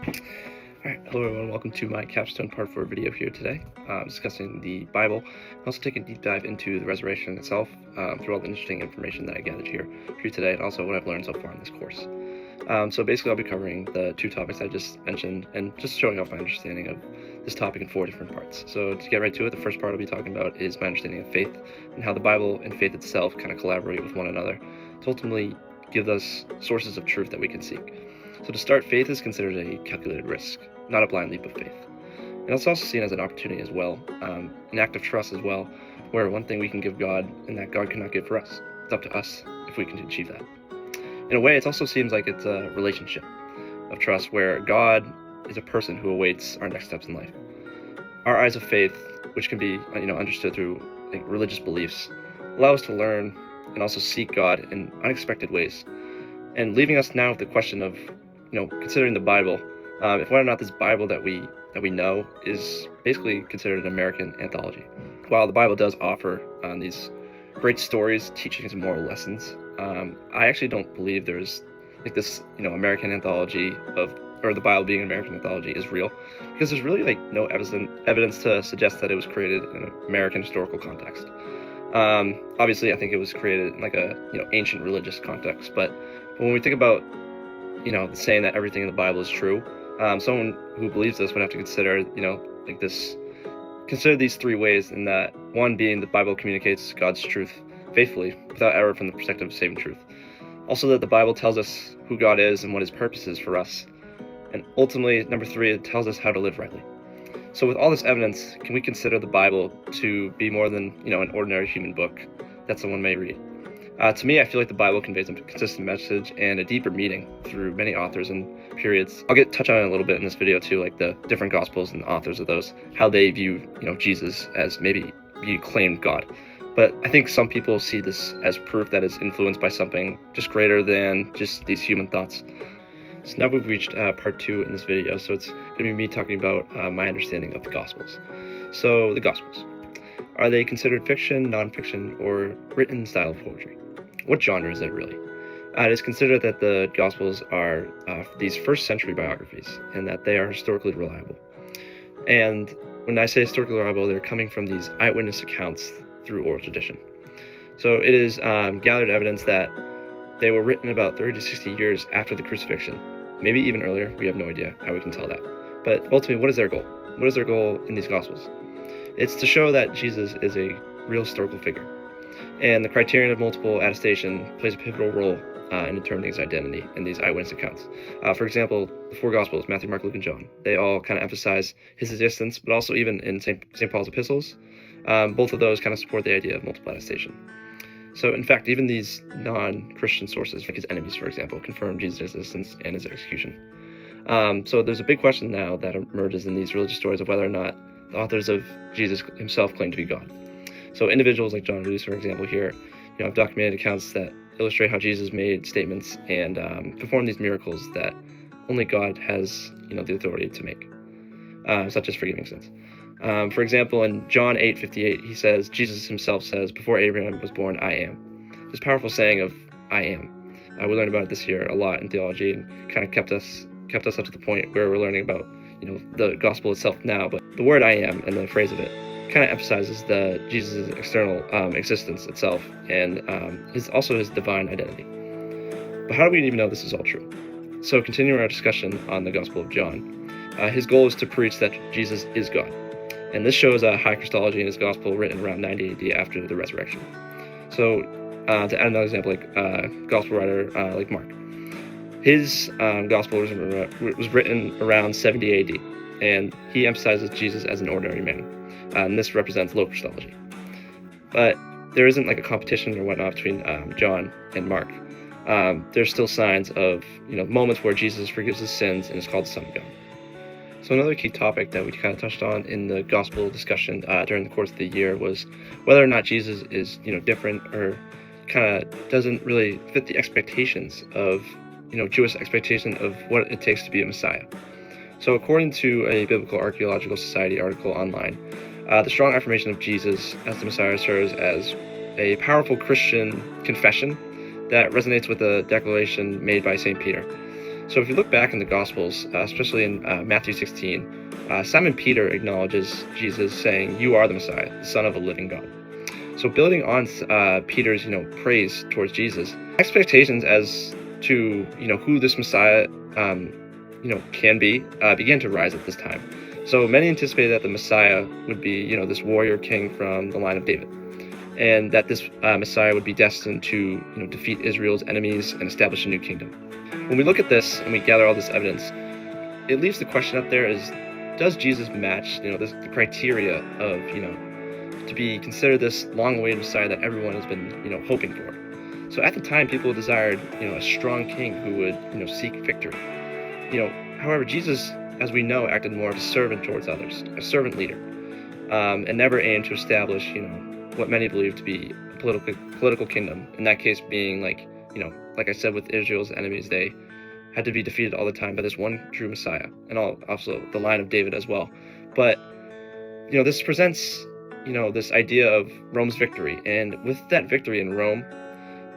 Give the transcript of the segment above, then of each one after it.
Alright, hello everyone, welcome to my Capstone Part IV video here today, discussing the Bible, and also taking a deep dive into the resurrection itself, through all the interesting information that I gathered here for you today, and also what I've learned so far in this course. So basically I'll be covering the two topics I just mentioned, and just showing off my understanding of this topic in 4 different parts. So to get right to it, the first part I'll be talking about is my understanding of faith, and how the Bible and faith itself kind of collaborate with one another to ultimately give us sources of truth that we can seek. So to start, faith is considered a calculated risk, not a blind leap of faith. And it's also seen as an opportunity as well, an act of trust as well, where one thing we can give God and that God cannot give for us. It's up to us if we can achieve that. In a way, it also seems like it's a relationship of trust where God is a person who awaits our next steps in life. Our eyes of faith, which can be understood through religious beliefs, allow us to learn and also seek God in unexpected ways, and leaving us now with the question of considering the Bible, if whether or not this Bible that we know is basically considered an American anthology. While the Bible does offer these great stories, teachings, and moral lessons, I actually don't believe there's this American anthology or the Bible being an American anthology is real, because there's really no evidence to suggest that it was created in an American historical context. Obviously, I think it was created in a ancient religious context, but when we think about saying that everything in the Bible is true, someone who believes this would have to consider consider these 3 ways, in that one being the Bible communicates God's truth faithfully without error from the perspective of saving truth. Also that the Bible tells us who God is and what his purpose is for us. And ultimately, number 3, it tells us how to live rightly. So with all this evidence, can we consider the Bible to be more than an ordinary human book that someone may read? To me, I feel like the Bible conveys a consistent message and a deeper meaning through many authors and periods. I'll touch on it a little bit in this video too, like the different Gospels and the authors of those, how they view Jesus as maybe he claimed God. But I think some people see this as proof that it's influenced by something just greater than just these human thoughts. So now we've reached part 2 in this video, so it's going to be me talking about my understanding of the Gospels. So the Gospels. Are they considered fiction, non-fiction, or written style of poetry? What genre is it really? It is considered that the Gospels are these first century biographies, and that they are historically reliable. And when I say historically reliable, they're coming from these eyewitness accounts through oral tradition. So it is gathered evidence that they were written about 30 to 60 years after the crucifixion, maybe even earlier. We have no idea how we can tell that. But ultimately, what is their goal? What is their goal in these Gospels? It's to show that Jesus is a real historical figure, and the criterion of multiple attestation plays a pivotal role in determining his identity in these eyewitness accounts. For example, the 4 Gospels, Matthew, Mark, Luke, and John, they all kind of emphasize his existence, but also even in St. Paul's epistles, both of those kind of support the idea of multiple attestation. So in fact, even these non-Christian sources, like his enemies, for example, confirm Jesus' existence and his execution. So there's a big question now that emerges in these religious stories of whether or not the authors of Jesus himself claim to be God. So individuals like John Luce, for example, here, have documented accounts that illustrate how Jesus made statements and performed these miracles that only God has, the authority to make, such as forgiving sins. For example, in John 8:58, he says, Jesus himself says, "Before Abraham was born, I am." This powerful saying of "I am." We learned about it this year a lot in theology, and kind of kept us up to the point where we're learning about the gospel itself now. But the word "I am" and the phrase of it kind of emphasizes Jesus' external existence itself, and also his divine identity. But how do we even know this is all true? So continuing our discussion on the Gospel of John, his goal is to preach that Jesus is God. And this shows a high Christology in his gospel, written around 90 AD after the resurrection. So to add another example, gospel writer like Mark, his gospel was written around 70 AD, and he emphasizes Jesus as an ordinary man, and this represents low Christology. But there isn't a competition or whatnot between John and Mark. There's still signs of moments where Jesus forgives his sins and is called the Son of God. So another key topic that we kind of touched on in the gospel discussion during the course of the year was whether or not Jesus is different, or kind of doesn't really fit the expectations of Jewish expectation of what it takes to be a Messiah. So according to a Biblical Archaeological Society article online, the strong affirmation of Jesus as the Messiah serves as a powerful Christian confession that resonates with the declaration made by St. Peter. So if you look back in the Gospels, especially in Matthew 16, Simon Peter acknowledges Jesus saying, "You are the Messiah, the Son of a living God." So building on Peter's, praise towards Jesus, expectations as to, who this Messiah, can be, began to rise at this time. So many anticipated that the Messiah would be, this warrior king from the line of David, and that this Messiah would be destined to, defeat Israel's enemies and establish a new kingdom. When we look at this and we gather all this evidence, it leaves the question up there: is does Jesus match, the criteria of, to be considered this long-awaited Messiah that everyone has been, hoping for? So at the time, people desired, a strong king who would, seek victory. However, Jesus, as we know, acted more of a servant towards others, a servant leader, and never aimed to establish, what many believe to be a political kingdom. In that case, being like I said, with Israel's enemies, they had to be defeated all the time by this one true Messiah, and also the line of David as well. But this presents this idea of Rome's victory, and with that victory in Rome,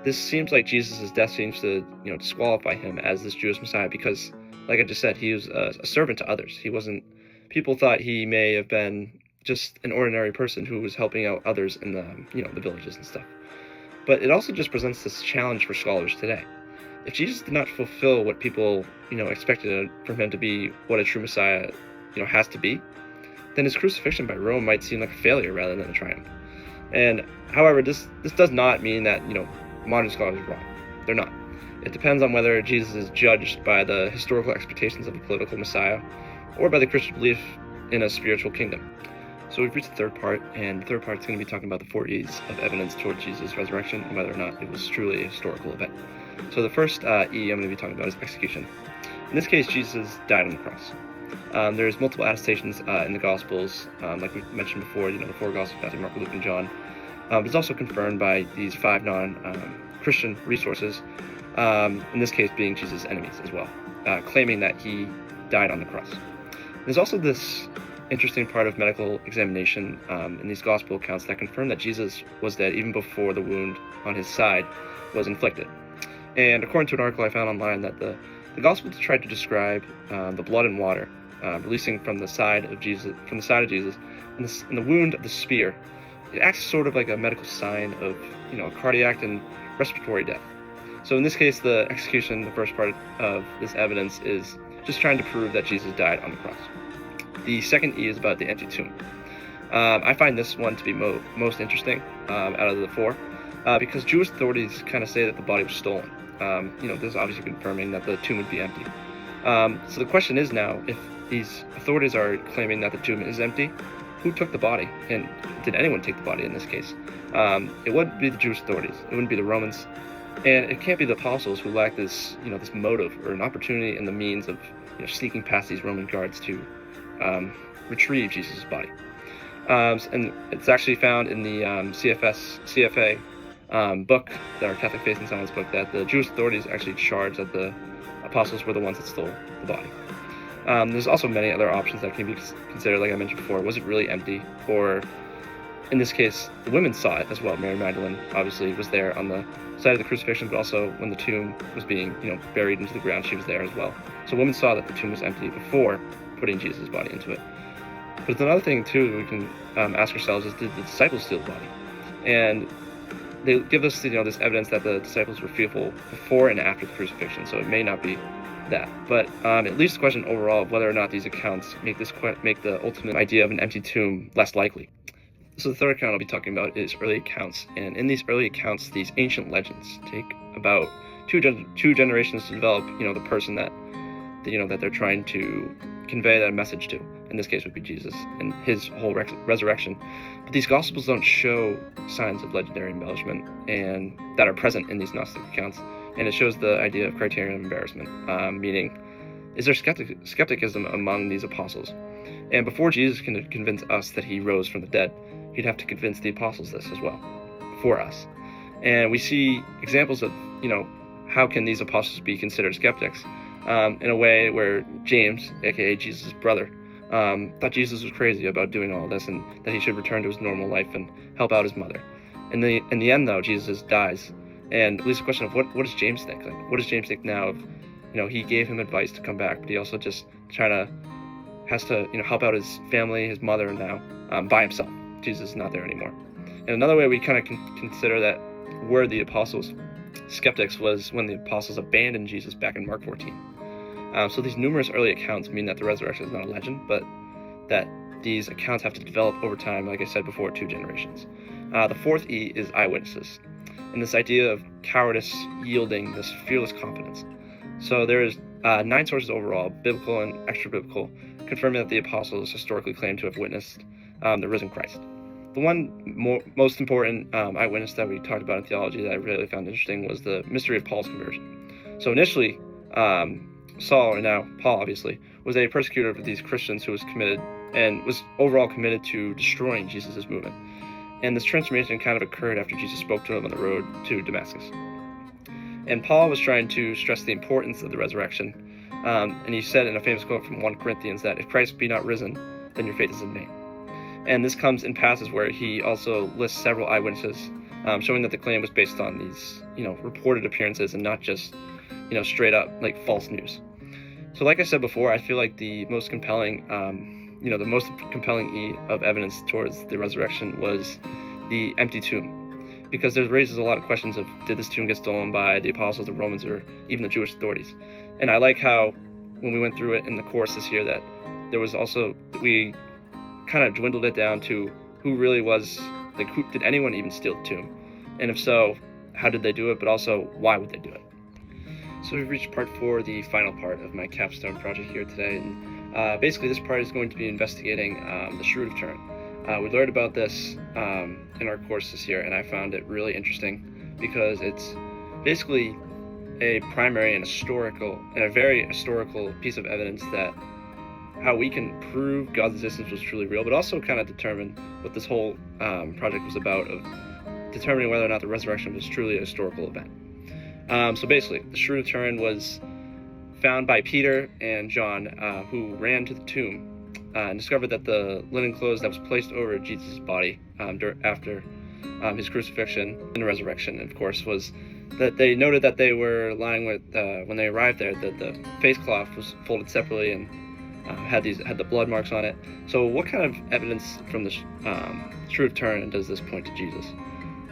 this seems like Jesus' death seems to disqualify him as this Jewish Messiah, because, like I just said, he was a servant to others. He wasn't. People thought he may have been just an ordinary person who was helping out others in the the villages and stuff. But it also just presents this challenge for scholars today. If Jesus did not fulfill what people expected from him to be what a true Messiah has to be, then his crucifixion by Rome might seem like a failure rather than a triumph. And however, this does not mean that modern scholars are wrong. They're not. It depends on whether Jesus is judged by the historical expectations of a political Messiah or by the Christian belief in a spiritual kingdom. So we've reached the third part, and the third part is going to be talking about the 4 E's of evidence towards Jesus' resurrection and whether or not it was truly a historical event. So the first E I'm going to be talking about is execution. In this case, Jesus died on the cross. There's multiple attestations in the Gospels, like we mentioned before, the 4 Gospels, Matthew, Mark, Luke, and John. It's also confirmed by these 5 non-Christian resources, in this case being Jesus' enemies as well, claiming that he died on the cross. There's also this interesting part of medical examination in these Gospel accounts that confirm that Jesus was dead even before the wound on his side was inflicted. And according to an article I found online, that the Gospels tried to describe the blood and water releasing from the side of Jesus, and the wound of the spear. It acts sort of like a medical sign of, a cardiac and respiratory death. So in this case, the execution, the first part of this evidence, is just trying to prove that Jesus died on the cross. The second E is about the empty tomb. I find this one to be most interesting out of the 4, because Jewish authorities kind of say that the body was stolen. This is obviously confirming that the tomb would be empty. So the question is now, if these authorities are claiming that the tomb is empty, who took the body? And did anyone take the body in this case? It wouldn't be the Jewish authorities. It wouldn't be the Romans. And it can't be the apostles who lacked this, this motive or an opportunity and the means of, sneaking past these Roman guards to retrieve Jesus' body. And it's actually found in the CFA book, our Catholic Faith and Science book, that the Jewish authorities actually charged that the apostles were the ones that stole the body. There's also many other options that can be considered, like I mentioned before. Was it really empty? Or, in this case, the women saw it as well. Mary Magdalene obviously was there on the side of the crucifixion, but also when the tomb was being, buried into the ground, she was there as well. So women saw that the tomb was empty before putting Jesus' body into it. But it's another thing, too, we can ask ourselves is, did the disciples steal the body? And they give us, this evidence that the disciples were fearful before and after the crucifixion, so it may not be that. But it leaves the question overall of whether or not these accounts make the ultimate idea of an empty tomb less likely. So the third account I'll be talking about is early accounts, and in these early accounts, these ancient legends take about two generations to develop, the person that they're trying to convey that message to. In this case would be Jesus and his whole resurrection. But these Gospels don't show signs of legendary embellishment and that are present in these Gnostic accounts, and it shows the idea of criterion of embarrassment, meaning, is there skepticism among these apostles? And before Jesus can convince us that he rose from the dead, he'd have to convince the apostles this as well, for us. And we see examples of, how can these apostles be considered skeptics? In a way where James, aka Jesus' brother, thought Jesus was crazy about doing all this and that he should return to his normal life and help out his mother. In the end, though, Jesus dies, and it leaves the question of what does James think? Like, what does James think now of he gave him advice to come back, but he also just has to help out his family, his mother now, by himself. Jesus is not there anymore. And another way we kind of can consider that were the apostles skeptics was when the apostles abandoned Jesus back in Mark 14. So these numerous early accounts mean that the resurrection is not a legend, but that these accounts have to develop over time, like I said before, 2 generations. The fourth E is eyewitnesses, and this idea of cowardice yielding this fearless confidence. So there is 9 sources overall, biblical and extra-biblical, confirming that the apostles historically claim to have witnessed the risen Christ. The one most important eyewitness that we talked about in theology that I really found interesting was the mystery of Paul's conversion. So initially, Saul, or now Paul obviously, was a persecutor of these Christians who was committed and was overall committed to destroying Jesus' movement. And this transformation kind of occurred after Jesus spoke to him on the road to Damascus. And Paul was trying to stress the importance of the resurrection. And he said in a famous quote from 1 Corinthians that if Christ be not risen, then your faith is in vain. And this comes in passages where he also lists several eyewitnesses, showing that the claim was based on these, reported appearances and not just, straight up like false news. So like I said before, I feel like the most compelling, E of evidence towards the resurrection was the empty tomb, because it raises a lot of questions of, did this tomb get stolen by the apostles, the Romans, or even the Jewish authorities? And I like how, when we went through it in the course this year, that there was also, we kind of dwindled it down to who really was, did anyone even steal the tomb? And if so, how did they do it? But also, why would they do it? So we've reached part 4, the final part of my capstone project here today. And basically, this part is going to be investigating the Shroud of Turin. We learned about this in our course this year, and I found it really interesting because it's basically a primary and a very historical piece of evidence that how we can prove God's existence was truly real, but also kind of determine what this whole project was about, of determining whether or not the resurrection was truly a historical event. So basically, the Shroud of Turin was found by Peter and John, who ran to the tomb and discovered that the linen clothes that was placed over Jesus' body after his crucifixion and resurrection, of course, was that they noted that they were lying with, when they arrived there, that the face cloth was folded separately and had the blood marks on it. So what kind of evidence from the Shroud of Turin does this point to Jesus?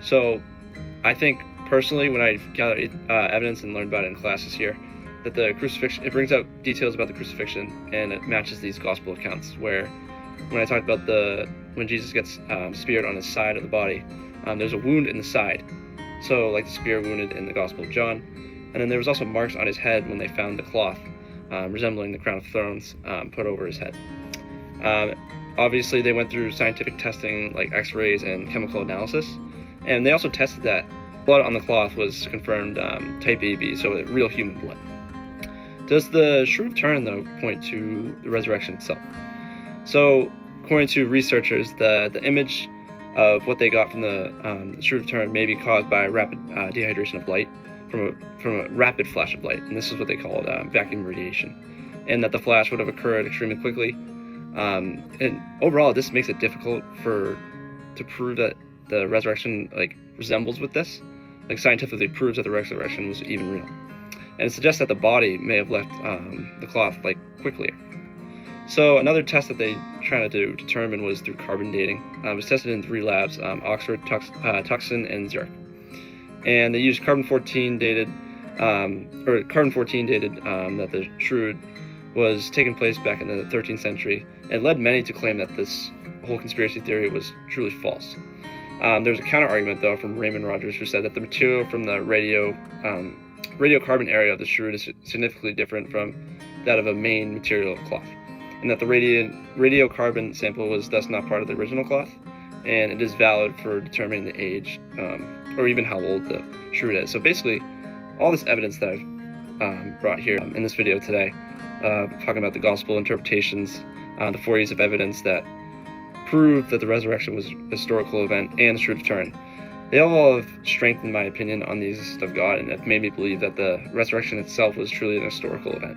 So I think personally, when I gathered evidence and learned about it in class this year, that the crucifixion, it brings out details about the crucifixion, and it matches these gospel accounts where, when I talked about when Jesus gets speared on his side of the body, there's a wound in the side, so like the spear wounded in the Gospel of John. And then there was also marks on his head when they found the cloth resembling the crown of thorns put over his head. Obviously, they went through scientific testing like x-rays and chemical analysis, and they also tested that blood on the cloth was confirmed type AB, so real human blood. Does the Shroud of Turin, though, point to the resurrection itself? So, according to researchers, the image of what they got from the Shroud of Turin may be caused by rapid dehydration of light from a rapid flash of light, and this is what they called vacuum radiation, and that the flash would have occurred extremely quickly. And overall, this makes it difficult to prove that the resurrection resembles with this, scientifically proves that the resurrection was even real. And it suggests that the body may have left the cloth quickly. So another test that they tried to determine was through carbon dating. It was tested in 3 labs, Oxford, Tucson, and Zurich. And they used carbon-14 dated that the Shroud was taking place back in the 13th century, and led many to claim that this whole conspiracy theory was truly false. There's a counter-argument, though, from Raymond Rogers, who said that the material from the radiocarbon area of the Shroud is significantly different from that of a main material of cloth, and that the radiocarbon sample was thus not part of the original cloth, and it is valid for determining the age or even how old the Shroud is. So basically, all this evidence that I've brought here in this video today, talking about the gospel interpretations, the 4 E's of evidence that prove that the resurrection was a historical event, and the Shroud of Turin, they all have strengthened my opinion on the existence of God, and have made me believe that the resurrection itself was truly an historical event.